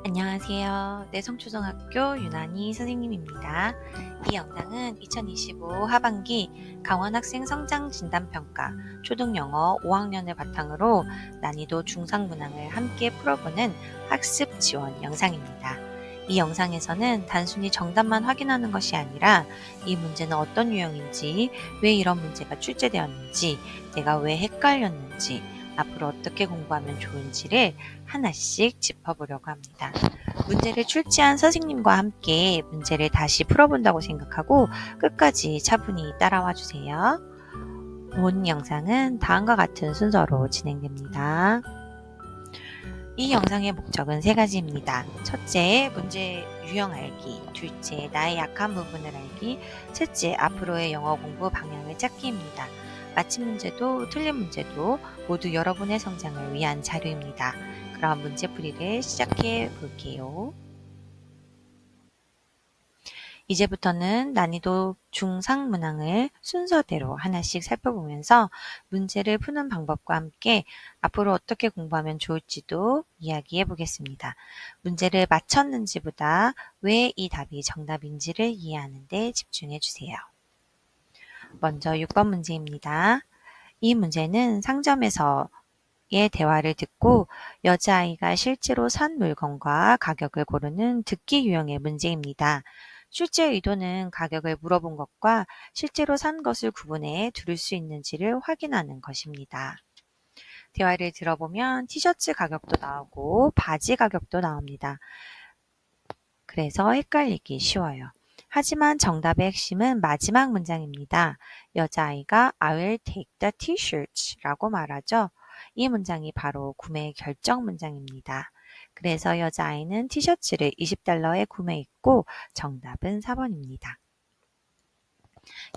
안녕하세요. 내성초등학교 유난희 선생님입니다. 이 영상은 2025 하반기 강원학생 성장진단평가 초등영어 5학년을 바탕으로 난이도 중상문항을 함께 풀어보는 학습 지원 영상입니다. 이 영상에서는 단순히 정답만 확인하는 것이 아니라 이 문제는 어떤 유형인지, 왜 이런 문제가 출제되었는지, 내가 왜 헷갈렸는지, 앞으로 어떻게 공부하면 좋은지를 하나씩 짚어보려고 합니다. 문제를 출제한 선생님과 함께 문제를 다시 풀어본다고 생각하고 끝까지 차분히 따라와 주세요. 본 영상은 다음과 같은 순서로 진행됩니다. 이 영상의 목적은 3가지입니다. 첫째, 문제 유형 알기. 둘째, 나의 약한 부분을 알기. 셋째, 앞으로의 영어 공부 방향을 찾기입니다. 맞힌 문제도 틀린 문제도 모두 여러분의 성장을 위한 자료입니다. 그럼 문제풀이를 시작해 볼게요. 이제부터는 난이도 중상문항을 순서대로 하나씩 살펴보면서 문제를 푸는 방법과 함께 앞으로 어떻게 공부하면 좋을지도 이야기해 보겠습니다. 문제를 맞췄는지보다 왜 이 답이 정답인지를 이해하는 데 집중해 주세요. 먼저 6번 문제입니다. 이 문제는 상점에서의 대화를 듣고 여자아이가 실제로 산 물건과 가격을 고르는 듣기 유형의 문제입니다. 출제 의도는 가격을 물어본 것과 실제로 산 것을 구분해 들을 수 있는지를 확인하는 것입니다. 대화를 들어보면 티셔츠 가격도 나오고 바지 가격도 나옵니다. 그래서 헷갈리기 쉬워요. 하지만 정답의 핵심은 마지막 문장입니다. 여자아이가 I will take the t-shirts 라고 말하죠. 이 문장이 바로 구매 결정 문장입니다. 그래서 여자아이는 티셔츠를 $20에 구매했고 정답은 4번입니다.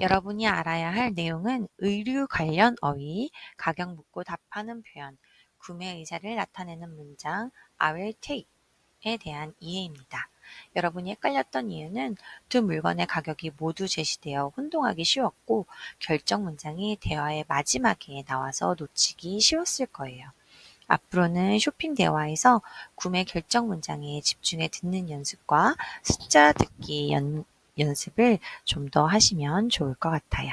여러분이 알아야 할 내용은 의류 관련 어휘, 가격 묻고 답하는 표현, 구매 의사를 나타내는 문장 I will take에 대한 이해입니다. 여러분이 헷갈렸던 이유는 두 물건의 가격이 모두 제시되어 혼동하기 쉬웠고 결정 문장이 대화의 마지막에 나와서 놓치기 쉬웠을 거예요. 앞으로는 쇼핑 대화에서 구매 결정 문장에 집중해 듣는 연습과 숫자 듣기 연습을 좀 더 하시면 좋을 것 같아요.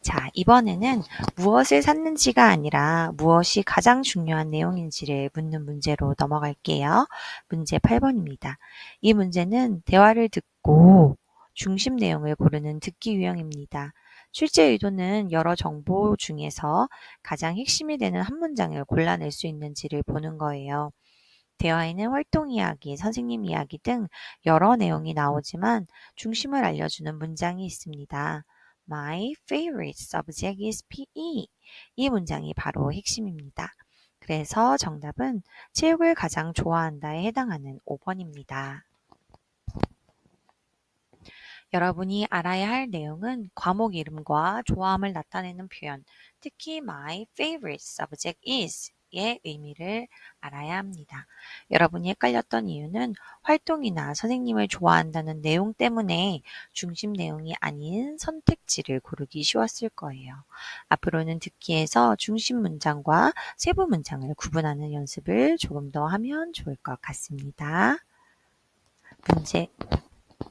자, 이번에는 무엇을 샀는지가 아니라 무엇이 가장 중요한 내용인지를 묻는 문제로 넘어갈게요. 문제 8번입니다. 이 문제는 대화를 듣고 중심 내용을 고르는 듣기 유형입니다. 출제 의도는 여러 정보 중에서 가장 핵심이 되는 한 문장을 골라낼 수 있는지를 보는 거예요. 대화에는 활동 이야기, 선생님 이야기 등 여러 내용이 나오지만 중심을 알려주는 문장이 있습니다. My favorite subject is PE. 이 문장이 바로 핵심입니다. 그래서 정답은 체육을 가장 좋아한다에 해당하는 5번입니다. 여러분이 알아야 할 내용은 과목 이름과 좋아함을 나타내는 표현, 특히 my favorite subject is 의 의미를 알아야 합니다. 여러분이 헷갈렸던 이유는 활동이나 선생님을 좋아한다는 내용 때문에 중심 내용이 아닌 선택지를 고르기 쉬웠을 거예요. 앞으로는 듣기에서 중심 문장과 세부 문장을 구분하는 연습을 조금 더 하면 좋을 것 같습니다. 문제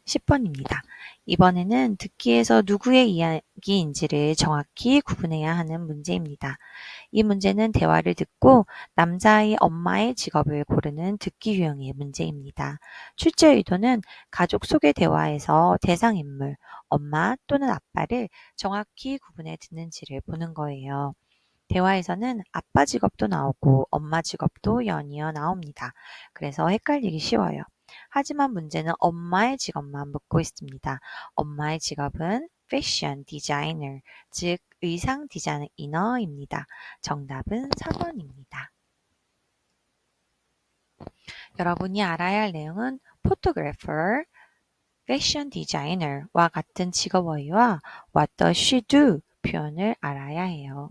10번입니다. 이번에는 듣기에서 누구의 이야기인지를 정확히 구분해야 하는 문제입니다. 이 문제는 대화를 듣고 남자아이 엄마의 직업을 고르는 듣기 유형의 문제입니다. 출제 의도는 가족 속의 대화에서 대상인물, 엄마 또는 아빠를 정확히 구분해 듣는지를 보는 거예요. 대화에서는 아빠 직업도 나오고 엄마 직업도 연이어 나옵니다. 그래서 헷갈리기 쉬워요. 하지만 문제는 엄마의 직업만 묻고 있습니다. 엄마의 직업은 패션 디자이너, 즉 의상 디자이너입니다. 정답은 4번입니다. 여러분이 알아야 할 내용은 photographer, 패션 디자이너와 같은 직업어휘와 what does she do 표현을 알아야 해요.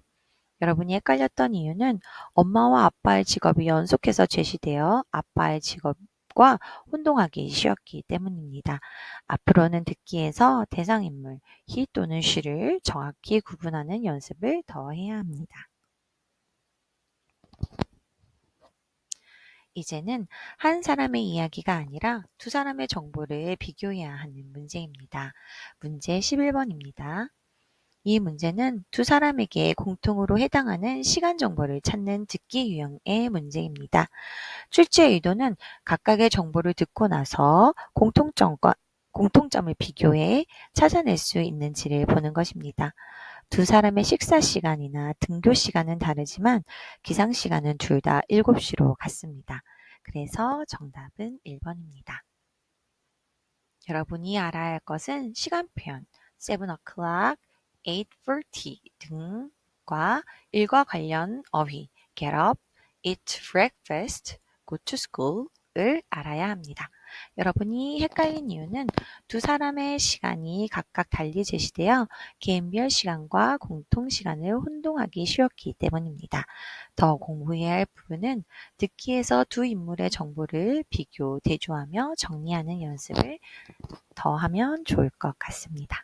여러분이 헷갈렸던 이유는 엄마와 아빠의 직업이 연속해서 제시되어 아빠의 직업과 혼동하기 쉬웠기 때문입니다. 앞으로는 듣기에서 대상인물 he 또는 she를 정확히 구분하는 연습을 더 해야 합니다. 이제는 한 사람의 이야기가 아니라 두 사람의 정보를 비교해야 하는 문제입니다. 문제 11번입니다. 이 문제는 두 사람에게 공통으로 해당하는 시간 정보를 찾는 듣기 유형의 문제입니다. 출제 의도는 각각의 정보를 듣고 나서 공통점을 비교해 찾아낼 수 있는지를 보는 것입니다. 두 사람의 식사 시간이나 등교 시간은 다르지만 기상 시간은 둘 다 7시로 같습니다. 그래서 정답은 1번입니다. 여러분이 알아야 할 것은 시간 표현 7 o'clock, 8:30 등과 일과 관련 어휘 get up, eat breakfast, go to school을 알아야 합니다. 여러분이 헷갈린 이유는 두 사람의 시간이 각각 달리 제시되어 개인별 시간과 공통 시간을 혼동하기 쉬웠기 때문입니다. 더 공부해야 할 부분은 듣기에서 두 인물의 정보를 비교, 대조하며 정리하는 연습을 더 하면 좋을 것 같습니다.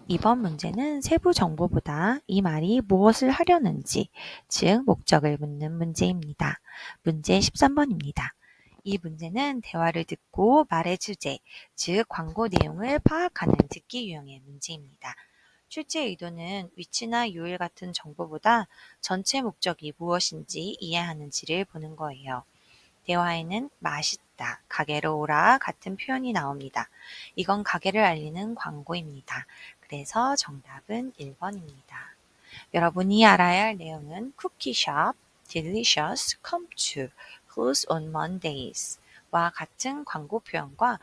이번 문제는 세부 정보보다 이 말이 무엇을 하려는지, 즉 목적을 묻는 문제입니다. 문제 13번입니다. 이 문제는 대화를 듣고 말의 주제, 즉 광고 내용을 파악하는 듣기 유형의 문제입니다. 출제 의도는 위치나 요일 같은 정보보다 전체 목적이 무엇인지 이해하는지를 보는 거예요. 대화에는 맛있다, 가게로 오라 같은 표현이 나옵니다. 이건 가게를 알리는 광고입니다. 그래서 정답은 1번입니다. 여러분이 알아야 할 내용은 쿠키숍, delicious, come to, close on Mondays 와 같은 광고 표현과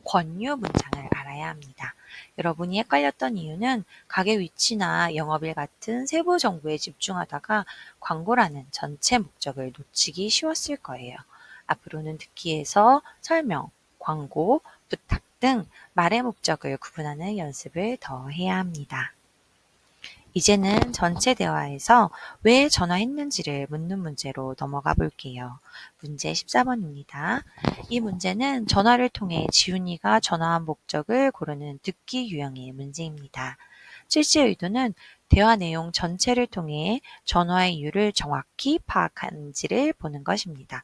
권유 문장을 알아야 합니다. 여러분이 헷갈렸던 이유는 가게 위치나 영업일 같은 세부 정보에 집중하다가 광고라는 전체 목적을 놓치기 쉬웠을 거예요. 앞으로는 듣기에서 설명, 광고, 부탁 등 말의 목적을 구분하는 연습을 더 해야 합니다. 이제는 전체 대화에서 왜 전화했는지를 묻는 문제로 넘어가 볼게요. 문제 14번입니다. 이 문제는 전화를 통해 지훈이가 전화한 목적을 고르는 듣기 유형의 문제입니다. 실제 의도는 대화 내용 전체를 통해 전화의 이유를 정확히 파악하는지를 보는 것입니다.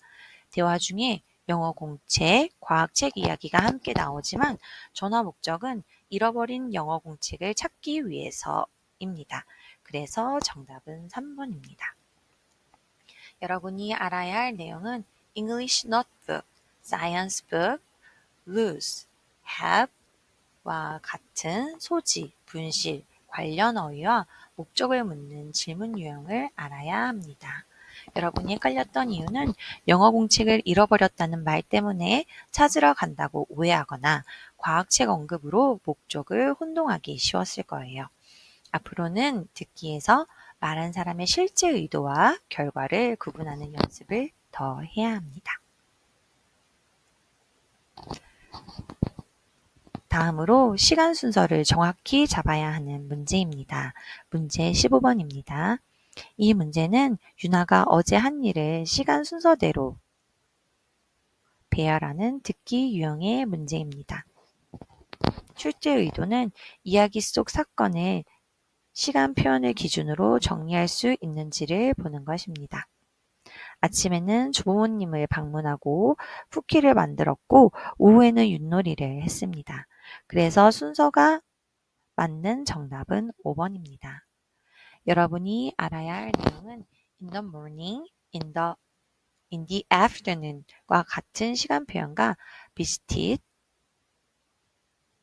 대화 중에 영어 공책, 과학책 이야기가 함께 나오지만 전화 목적은 잃어버린 영어 공책을 찾기 위해서입니다. 그래서 정답은 3번입니다. 여러분이 알아야 할 내용은 English Notebook, Science Book, lose, have와 같은 소지, 분실, 관련 어휘와 목적을 묻는 질문 유형을 알아야 합니다. 여러분이 헷갈렸던 이유는 영어 공책을 잃어버렸다는 말 때문에 찾으러 간다고 오해하거나 과학책 언급으로 목적을 혼동하기 쉬웠을 거예요. 앞으로는 듣기에서 말한 사람의 실제 의도와 결과를 구분하는 연습을 더 해야 합니다. 다음으로 시간 순서를 정확히 잡아야 하는 문제입니다. 문제 15번입니다. 이 문제는 유나가 어제 한 일을 시간 순서대로 배열하는 듣기 유형의 문제입니다. 출제 의도는 이야기 속 사건을 시간 표현을 기준으로 정리할 수 있는지를 보는 것입니다. 아침에는 조부모님을 방문하고 쿠키를 만들었고 오후에는 윷놀이를 했습니다. 그래서 순서가 맞는 정답은 5번입니다. 여러분이 알아야 할 내용은 in the morning, in the afternoon과 같은 시간 표현과 visited,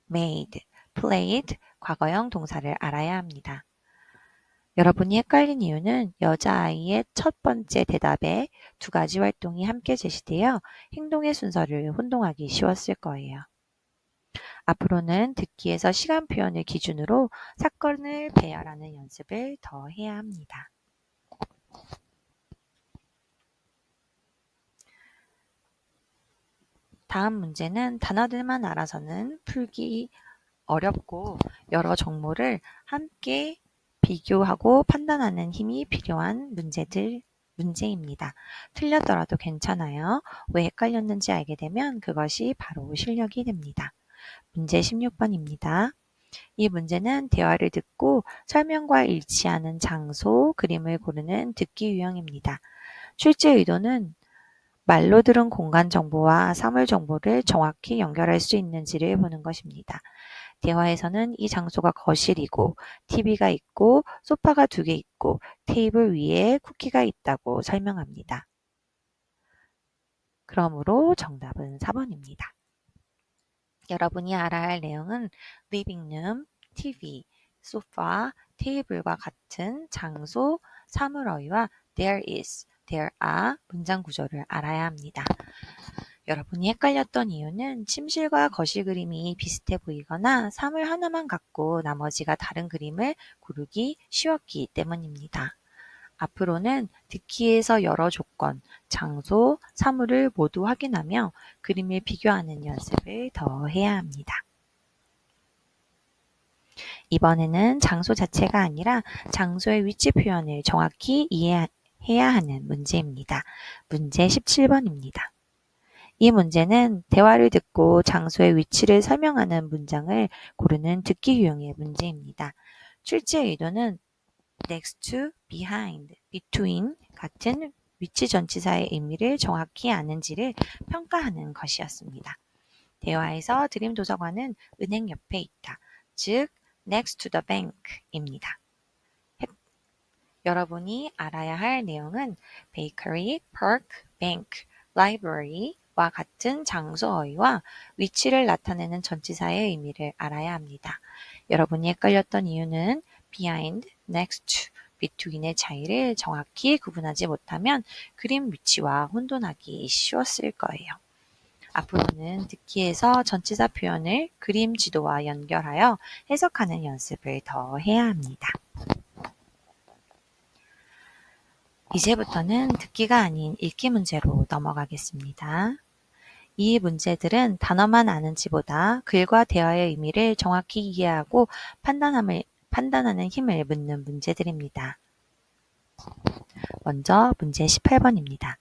made, played, 과거형 동사를 알아야 합니다. 여러분이 헷갈린 이유는 여자아이의 첫 번째 대답에 두 가지 활동이 함께 제시되어 행동의 순서를 혼동하기 쉬웠을 거예요. 앞으로는 듣기에서 시간 표현을 기준으로 사건을 배열하는 연습을 더 해야 합니다. 다음 문제는 단어들만 알아서는 풀기 어렵고 여러 정보를 함께 비교하고 판단하는 힘이 필요한 문제입니다. 틀렸더라도 괜찮아요. 왜 헷갈렸는지 알게 되면 그것이 바로 실력이 됩니다. 문제 16번입니다. 이 문제는 대화를 듣고 설명과 일치하는 장소, 그림을 고르는 듣기 유형입니다. 출제 의도는 말로 들은 공간 정보와 사물 정보를 정확히 연결할 수 있는지를 보는 것입니다. 대화에서는 이 장소가 거실이고 TV가 있고 소파가 2개 있고 테이블 위에 쿠키가 있다고 설명합니다. 그러므로 정답은 4번입니다. 여러분이 알아야 할 내용은 living room, TV, 소파, 테이블과 같은 장소, 사물어휘와 there is, there are 문장 구조를 알아야 합니다. 여러분이 헷갈렸던 이유는 침실과 거실 그림이 비슷해 보이거나 사물 하나만 갖고 나머지가 다른 그림을 고르기 쉬웠기 때문입니다. 앞으로는 듣기에서 여러 조건, 장소, 사물을 모두 확인하며 그림을 비교하는 연습을 더 해야 합니다. 이번에는 장소 자체가 아니라 장소의 위치 표현을 정확히 이해해야 하는 문제입니다. 문제 17번입니다. 이 문제는 대화를 듣고 장소의 위치를 설명하는 문장을 고르는 듣기 유형의 문제입니다. 출제 의도는 next to, behind, between 같은 위치 전치사의 의미를 정확히 아는지를 평가하는 것이었습니다. 대화에서 드림 도서관은 은행 옆에 있다. 즉, next to the bank입니다. 여러분이 알아야 할 내용은 bakery, park, bank, library 와 같은 장소 어휘와 위치를 나타내는 전치사의 의미를 알아야 합니다. 여러분이 헷갈렸던 이유는 behind, next to, between의 차이를 정확히 구분하지 못하면 그림 위치와 혼돈하기 쉬웠을 거예요. 앞으로는 듣기에서 전치사 표현을 그림 지도와 연결하여 해석하는 연습을 더 해야 합니다. 이제부터는 듣기가 아닌 읽기 문제로 넘어가겠습니다. 이 문제들은 단어만 아는지보다 글과 대화의 의미를 정확히 이해하고 판단하는 힘을 묻는 문제들입니다. 먼저 문제 18번입니다.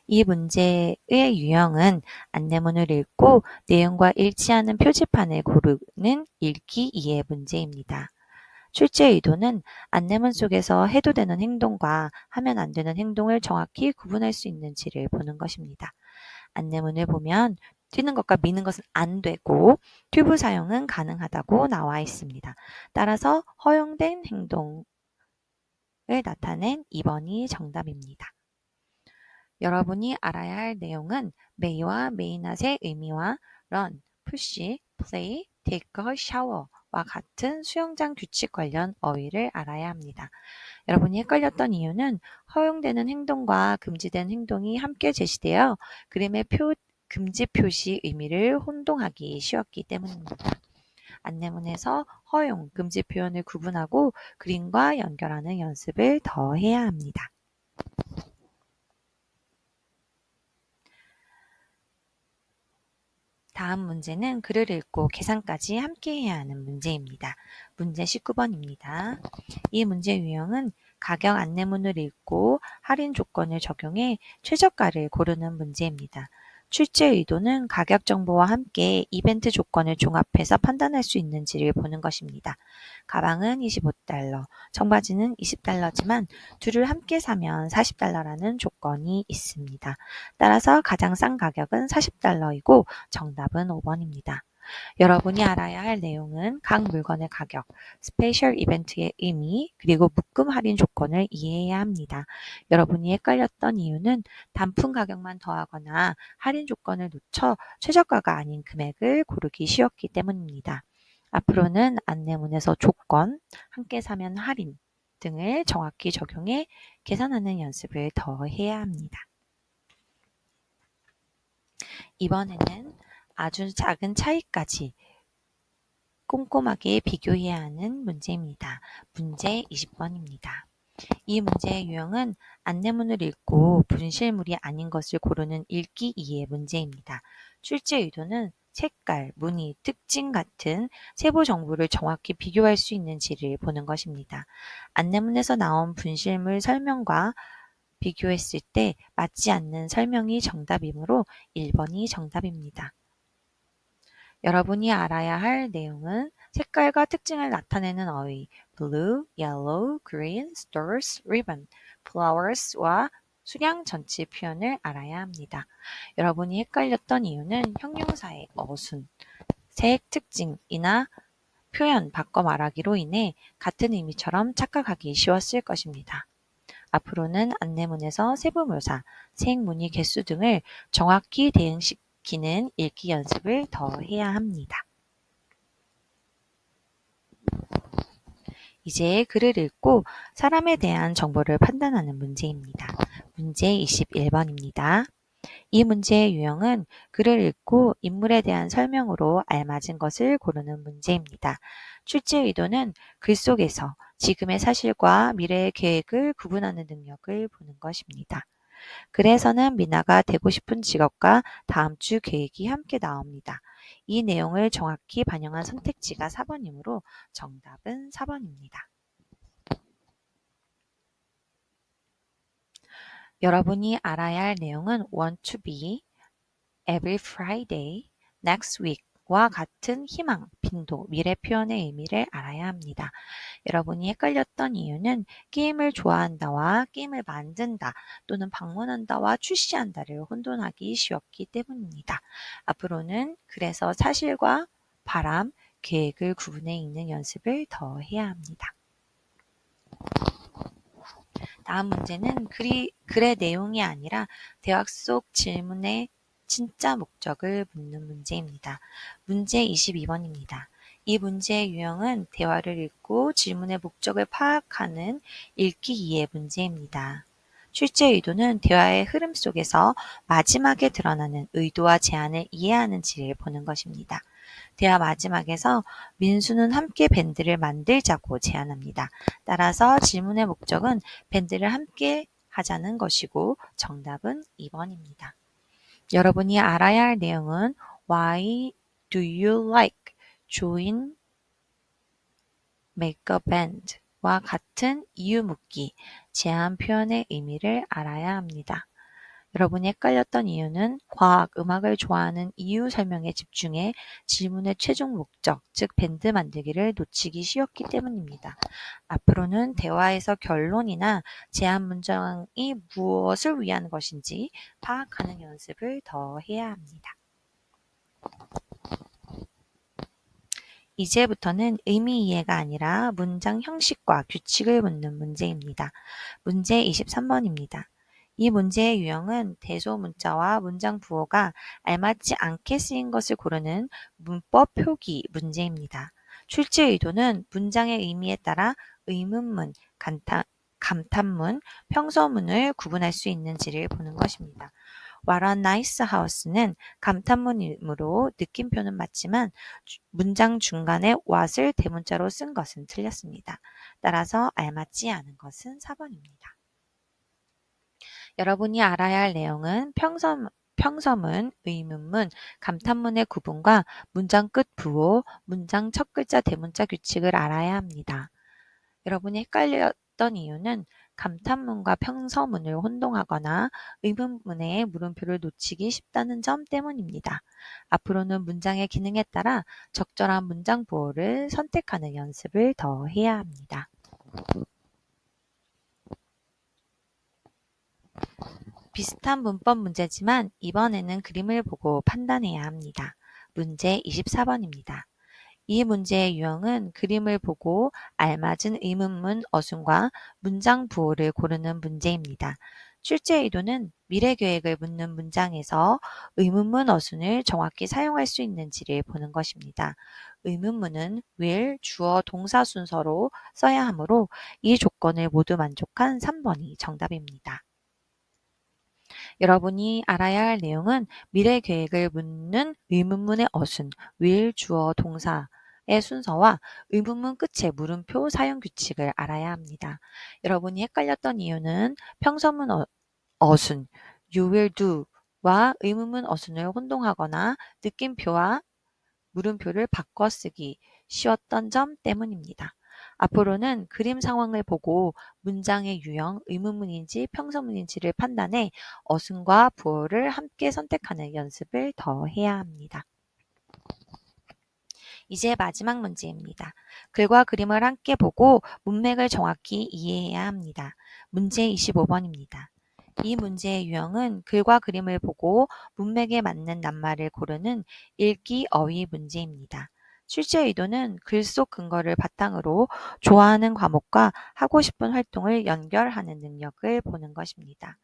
이 문제의 유형은 안내문을 읽고 내용과 일치하는 표지판을 고르는 읽기 이해 문제입니다. 출제 의도는 안내문 속에서 해도 되는 행동과 하면 안 되는 행동을 정확히 구분할 수 있는지를 보는 것입니다. 안내문을 보면 뛰는 것과 미는 것은 안 되고 튜브 사용은 가능하다고 나와 있습니다. 따라서 허용된 행동을 나타낸 2번이 정답입니다. 여러분이 알아야 할 내용은 may와 may not의 의미와 run, push, play, take a shower 와 같은 수영장 규칙 관련 어휘를 알아야 합니다. 여러분이 헷갈렸던 이유는 허용되는 행동과 금지된 행동이 함께 제시되어 그림의 금지 표시 의미를 혼동하기 쉬웠기 때문입니다. 안내문에서 허용, 금지 표현을 구분하고 그림과 연결하는 연습을 더 해야 합니다. 다음 문제는 글을 읽고 계산까지 함께 해야 하는 문제입니다. 문제 19번입니다. 이 문제 유형은 가격 안내문을 읽고 할인 조건을 적용해 최저가를 고르는 문제입니다. 출제 의도는 가격 정보와 함께 이벤트 조건을 종합해서 판단할 수 있는지를 보는 것입니다. 가방은 $25, 청바지는 $20지만 둘을 함께 사면 $40라는 조건이 있습니다. 따라서 가장 싼 가격은 $40이고 정답은 5번입니다. 여러분이 알아야 할 내용은 각 물건의 가격, 스페셜 이벤트의 의미, 그리고 묶음 할인 조건을 이해해야 합니다. 여러분이 헷갈렸던 이유는 단품 가격만 더하거나 할인 조건을 놓쳐 최저가가 아닌 금액을 고르기 쉬웠기 때문입니다. 앞으로는 안내문에서 조건, 함께 사면 할인 등을 정확히 적용해 계산하는 연습을 더 해야 합니다. 이번에는 아주 작은 차이까지 꼼꼼하게 비교해야 하는 문제입니다. 문제 20번입니다. 이 문제의 유형은 안내문을 읽고 분실물이 아닌 것을 고르는 읽기 이해 문제입니다. 출제 의도는 색깔, 무늬, 특징 같은 세부 정보를 정확히 비교할 수 있는지를 보는 것입니다. 안내문에서 나온 분실물 설명과 비교했을 때 맞지 않는 설명이 정답이므로 1번이 정답입니다. 여러분이 알아야 할 내용은 색깔과 특징을 나타내는 어휘 blue, yellow, green, stars, ribbon, flowers와 수량 전치 표현을 알아야 합니다. 여러분이 헷갈렸던 이유는 형용사의 어순, 색 특징이나 표현 바꿔 말하기로 인해 같은 의미처럼 착각하기 쉬웠을 것입니다. 앞으로는 안내문에서 세부묘사, 색, 무늬, 개수 등을 정확히 대응시키는 읽기 연습을 더 해야 합니다. 이제 글을 읽고 사람에 대한 정보를 판단하는 문제입니다. 문제 21번입니다. 이 문제의 유형은 글을 읽고 인물에 대한 설명으로 알맞은 것을 고르는 문제입니다. 출제 의도는 글 속에서 지금의 사실과 미래의 계획을 구분하는 능력을 보는 것입니다. 글에서는 미나가 되고 싶은 직업과 다음 주 계획이 함께 나옵니다. 이 내용을 정확히 반영한 선택지가 4번이므로 정답은 4번입니다. 여러분이 알아야 할 내용은 want to be, every Friday, next week 와 같은 희망, 빈도, 미래 표현의 의미를 알아야 합니다. 여러분이 헷갈렸던 이유는 게임을 좋아한다와 게임을 만든다 또는 방문한다와 출시한다를 혼돈하기 쉬웠기 때문입니다. 앞으로는 그래서 사실과 바람, 계획을 구분해 읽는 연습을 더 해야 합니다. 다음 문제는 글의 내용이 아니라 대화 속 질문의 진짜 목적을 묻는 문제입니다. 문제 22번입니다. 이 문제의 유형은 대화를 읽고 질문의 목적을 파악하는 읽기 이해 문제입니다. 출제 의도는 대화의 흐름 속에서 마지막에 드러나는 의도와 제안을 이해하는지를 보는 것입니다. 대화 마지막에서 민수는 함께 밴드를 만들자고 제안합니다. 따라서 질문의 목적은 밴드를 함께 하자는 것이고 정답은 2번입니다. 여러분이 알아야 할 내용은 Why do you like join make a band? 와 같은 이유 묻기, 제안 표현의 의미를 알아야 합니다. 여러분이 헷갈렸던 이유는 과학, 음악을 좋아하는 이유 설명에 집중해 질문의 최종 목적, 즉 밴드 만들기를 놓치기 쉬웠기 때문입니다. 앞으로는 대화에서 결론이나 제안 문장이 무엇을 위한 것인지 파악하는 연습을 더 해야 합니다. 이제부터는 의미 이해가 아니라 문장 형식과 규칙을 묻는 문제입니다. 문제 23번입니다. 이 문제의 유형은 대소문자와 문장 부호가 알맞지 않게 쓰인 것을 고르는 문법 표기 문제입니다. 출제 의도는 문장의 의미에 따라 의문문, 감탄문, 평서문을 구분할 수 있는지를 보는 것입니다. What a nice house는 감탄문이므로 느낌표는 맞지만 문장 중간에 what을 대문자로 쓴 것은 틀렸습니다. 따라서 알맞지 않은 것은 4번입니다. 여러분이 알아야 할 내용은 평서문, 의문문, 감탄문의 구분과 문장 끝 부호, 문장 첫 글자 대문자 규칙을 알아야 합니다. 여러분이 헷갈렸던 이유는 감탄문과 평서문을 혼동하거나 의문문에 물음표를 놓치기 쉽다는 점 때문입니다. 앞으로는 문장의 기능에 따라 적절한 문장 부호를 선택하는 연습을 더 해야 합니다. 비슷한 문법 문제지만 이번에는 그림을 보고 판단해야 합니다. 문제 24번입니다. 이 문제의 유형은 그림을 보고 알맞은 의문문 어순과 문장 부호를 고르는 문제입니다. 출제 의도는 미래 계획을 묻는 문장에서 의문문 어순을 정확히 사용할 수 있는지를 보는 것입니다. 의문문은 will, 주어, 동사 순서로 써야 하므로 이 조건을 모두 만족한 3번이 정답입니다. 여러분이 알아야 할 내용은 미래 계획을 묻는 의문문의 어순, will, 주어, 동사의 순서와 의문문 끝에 물음표 사용 규칙을 알아야 합니다. 여러분이 헷갈렸던 이유는 평서문 어순, you will do와 의문문 어순을 혼동하거나 느낌표와 물음표를 바꿔 쓰기 쉬웠던 점 때문입니다. 앞으로는 그림 상황을 보고 문장의 유형, 의문문인지 평서문인지를 판단해 어순과 부호를 함께 선택하는 연습을 더 해야 합니다. 이제 마지막 문제입니다. 글과 그림을 함께 보고 문맥을 정확히 이해해야 합니다. 문제 25번입니다. 이 문제의 유형은 글과 그림을 보고 문맥에 맞는 낱말을 고르는 읽기 어휘 문제입니다. 출제 의도는 글 속 근거를 바탕으로 좋아하는 과목과 하고 싶은 활동을 연결하는 능력을 보는 것입니다.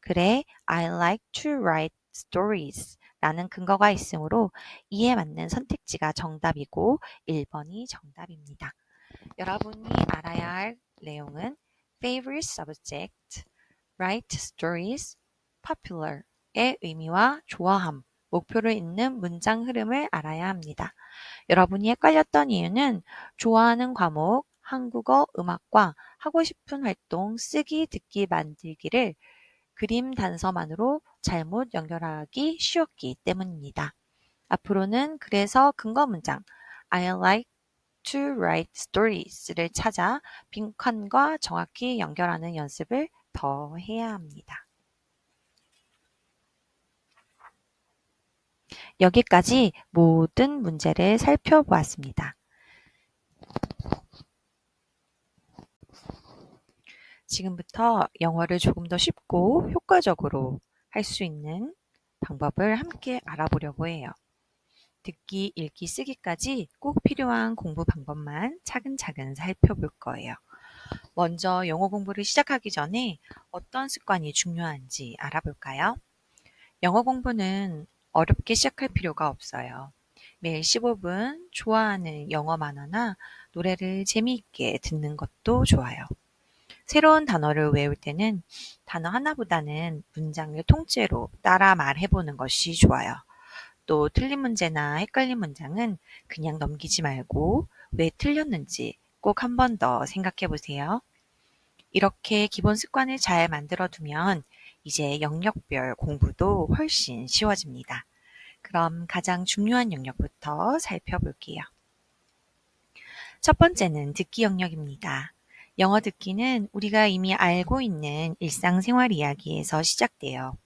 글에 I like to write stories 라는 근거가 있으므로 이에 맞는 선택지가 정답이고 1번이 정답입니다. 여러분이 알아야 할 내용은 favorite subject, write stories, popular의 의미와 좋아함, 목표를 잇는 문장 흐름을 알아야 합니다. 여러분이 헷갈렸던 이유는 좋아하는 과목, 한국어, 음악과 하고 싶은 활동, 쓰기, 듣기, 만들기를 그림 단서만으로 잘못 연결하기 쉬웠기 때문입니다. 앞으로는 그래서 근거 문장 I like to write stories를 찾아 빈칸과 정확히 연결하는 연습을 더 해야 합니다. 여기까지 모든 문제를 살펴보았습니다. 지금부터 영어를 조금 더 쉽고 효과적으로 할 수 있는 방법을 함께 알아보려고 해요. 듣기, 읽기, 쓰기까지 꼭 필요한 공부 방법만 차근차근 살펴볼 거예요. 먼저 영어 공부를 시작하기 전에 어떤 습관이 중요한지 알아볼까요? 영어 공부는 어렵게 시작할 필요가 없어요. 매일 15분 좋아하는 영어 만화나 노래를 재미있게 듣는 것도 좋아요. 새로운 단어를 외울 때는 단어 하나보다는 문장을 통째로 따라 말해보는 것이 좋아요. 또 틀린 문제나 헷갈린 문장은 그냥 넘기지 말고 왜 틀렸는지 꼭 한 번 더 생각해 보세요. 이렇게 기본 습관을 잘 만들어 두면 이제 영역별 공부도 훨씬 쉬워집니다. 그럼 가장 중요한 영역부터 살펴볼게요. 첫 번째는 듣기 영역입니다. 영어 듣기는 우리가 이미 알고 있는 일상생활 이야기에서 시작돼요.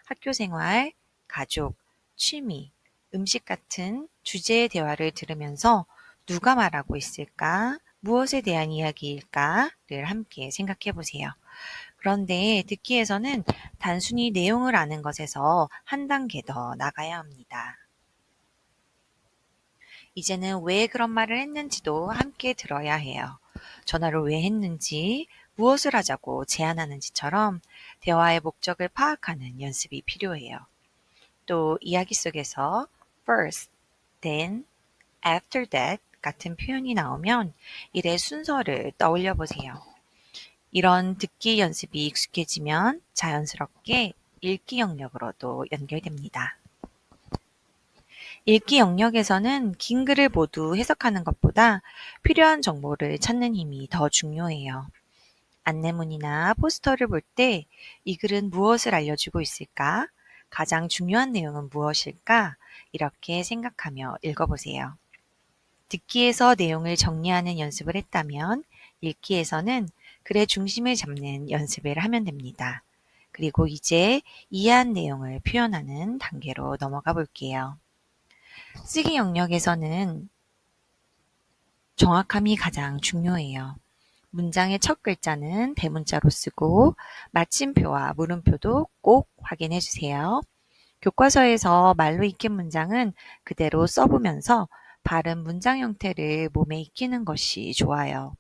학교 생활, 가족, 취미, 음식 같은 주제의 대화를 들으면서 누가 말하고 있을까? 무엇에 대한 이야기일까를 함께 생각해 보세요. 그런데 듣기에서는 단순히 내용을 아는 것에서 한 단계 더 나가야 합니다. 이제는 왜 그런 말을 했는지도 함께 들어야 해요. 전화를 왜 했는지, 무엇을 하자고 제안하는지처럼 대화의 목적을 파악하는 연습이 필요해요. 또 이야기 속에서 first, then, after that 같은 표현이 나오면 일의 순서를 떠올려 보세요. 이런 듣기 연습이 익숙해지면 자연스럽게 읽기 영역으로도 연결됩니다. 읽기 영역에서는 긴 글을 모두 해석하는 것보다 필요한 정보를 찾는 힘이 더 중요해요. 안내문이나 포스터를 볼 때 이 글은 무엇을 알려주고 있을까? 가장 중요한 내용은 무엇일까? 이렇게 생각하며 읽어보세요. 듣기에서 내용을 정리하는 연습을 했다면 읽기에서는 글의 중심을 잡는 연습을 하면 됩니다. 그리고 이제 이해한 내용을 표현하는 단계로 넘어가 볼게요. 쓰기 영역에서는 정확함이 가장 중요해요. 문장의 첫 글자는 대문자로 쓰고 마침표와 물음표도 꼭 확인해 주세요. 교과서에서 말로 익힌 문장은 그대로 써보면서 바른 문장 형태를 몸에 익히는 것이 좋아요.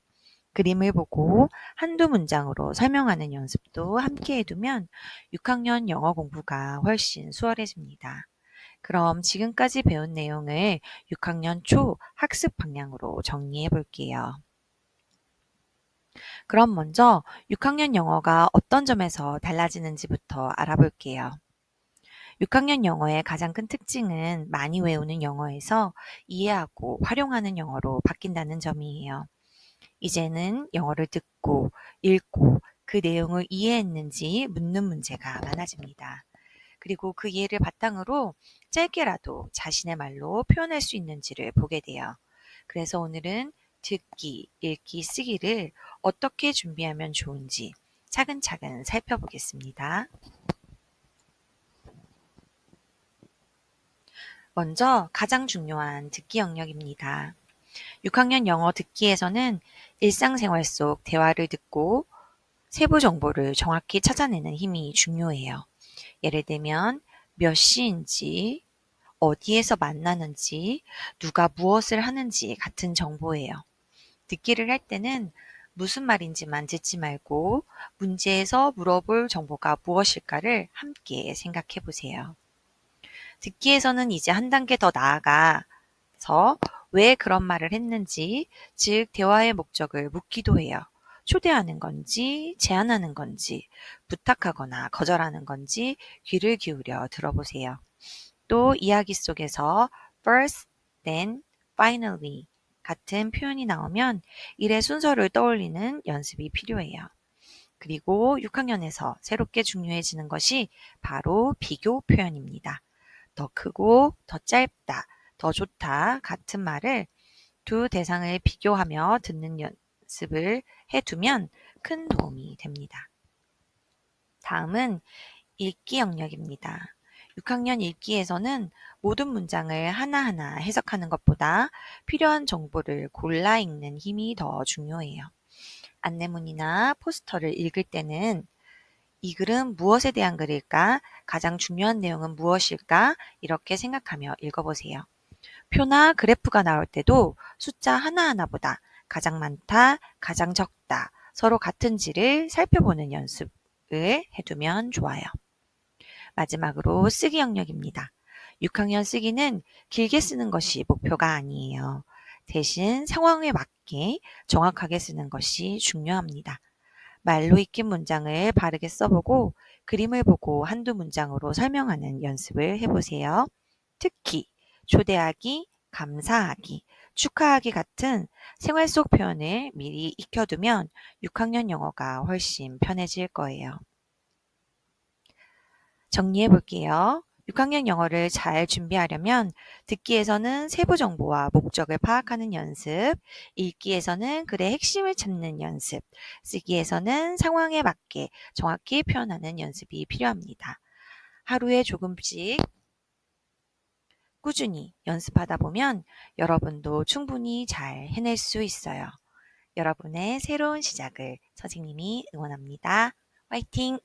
그림을 보고 한두 문장으로 설명하는 연습도 함께 해두면 6학년 영어 공부가 훨씬 수월해집니다. 그럼 지금까지 배운 내용을 6학년 초 학습 방향으로 정리해 볼게요. 그럼 먼저 6학년 영어가 어떤 점에서 달라지는지부터 알아볼게요. 6학년 영어의 가장 큰 특징은 많이 외우는 영어에서 이해하고 활용하는 영어로 바뀐다는 점이에요. 이제는 영어를 듣고 읽고 그 내용을 이해했는지 묻는 문제가 많아집니다. 그리고 그 이해를 바탕으로 짧게라도 자신의 말로 표현할 수 있는지를 보게 돼요. 그래서 오늘은 듣기, 읽기, 쓰기를 어떻게 준비하면 좋은지 차근차근 살펴보겠습니다. 먼저 가장 중요한 듣기 영역입니다. 6학년 영어 듣기에서는 일상생활 속 대화를 듣고 세부 정보를 정확히 찾아내는 힘이 중요해요. 예를 들면 몇 시인지, 어디에서 만나는지, 누가 무엇을 하는지 같은 정보예요. 듣기를 할 때는 무슨 말인지만 듣지 말고 문제에서 물어볼 정보가 무엇일까를 함께 생각해 보세요. 듣기에서는 이제 한 단계 더 나아가서 왜 그런 말을 했는지, 즉 대화의 목적을 묻기도 해요. 초대하는 건지, 제안하는 건지, 부탁하거나 거절하는 건지 귀를 기울여 들어보세요. 또 이야기 속에서 first, then, finally 같은 표현이 나오면 일의 순서를 떠올리는 연습이 필요해요. 그리고 6학년에서 새롭게 중요해지는 것이 바로 비교 표현입니다. 더 크고 더 짧다, 더 좋다 같은 말을 두 대상을 비교하며 듣는 연습을 해두면 큰 도움이 됩니다. 다음은 읽기 영역입니다. 6학년 읽기에서는 모든 문장을 하나하나 해석하는 것보다 필요한 정보를 골라 읽는 힘이 더 중요해요. 안내문이나 포스터를 읽을 때는 이 글은 무엇에 대한 글일까? 가장 중요한 내용은 무엇일까? 이렇게 생각하며 읽어보세요. 표나 그래프가 나올 때도 숫자 하나하나보다 가장 많다, 가장 적다, 서로 같은지를 살펴보는 연습을 해두면 좋아요. 마지막으로 쓰기 영역입니다. 6학년 쓰기는 길게 쓰는 것이 목표가 아니에요. 대신 상황에 맞게 정확하게 쓰는 것이 중요합니다. 말로 익힌 문장을 바르게 써보고 그림을 보고 한두 문장으로 설명하는 연습을 해보세요. 특히 초대하기, 감사하기, 축하하기 같은 생활 속 표현을 미리 익혀두면 6학년 영어가 훨씬 편해질 거예요. 정리해 볼게요. 6학년 영어를 잘 준비하려면 듣기에서는 세부 정보와 목적을 파악하는 연습, 읽기에서는 글의 핵심을 찾는 연습, 쓰기에서는 상황에 맞게 정확히 표현하는 연습이 필요합니다. 하루에 조금씩 꾸준히 연습하다 보면 여러분도 충분히 잘 해낼 수 있어요. 여러분의 새로운 시작을 선생님이 응원합니다. 화이팅!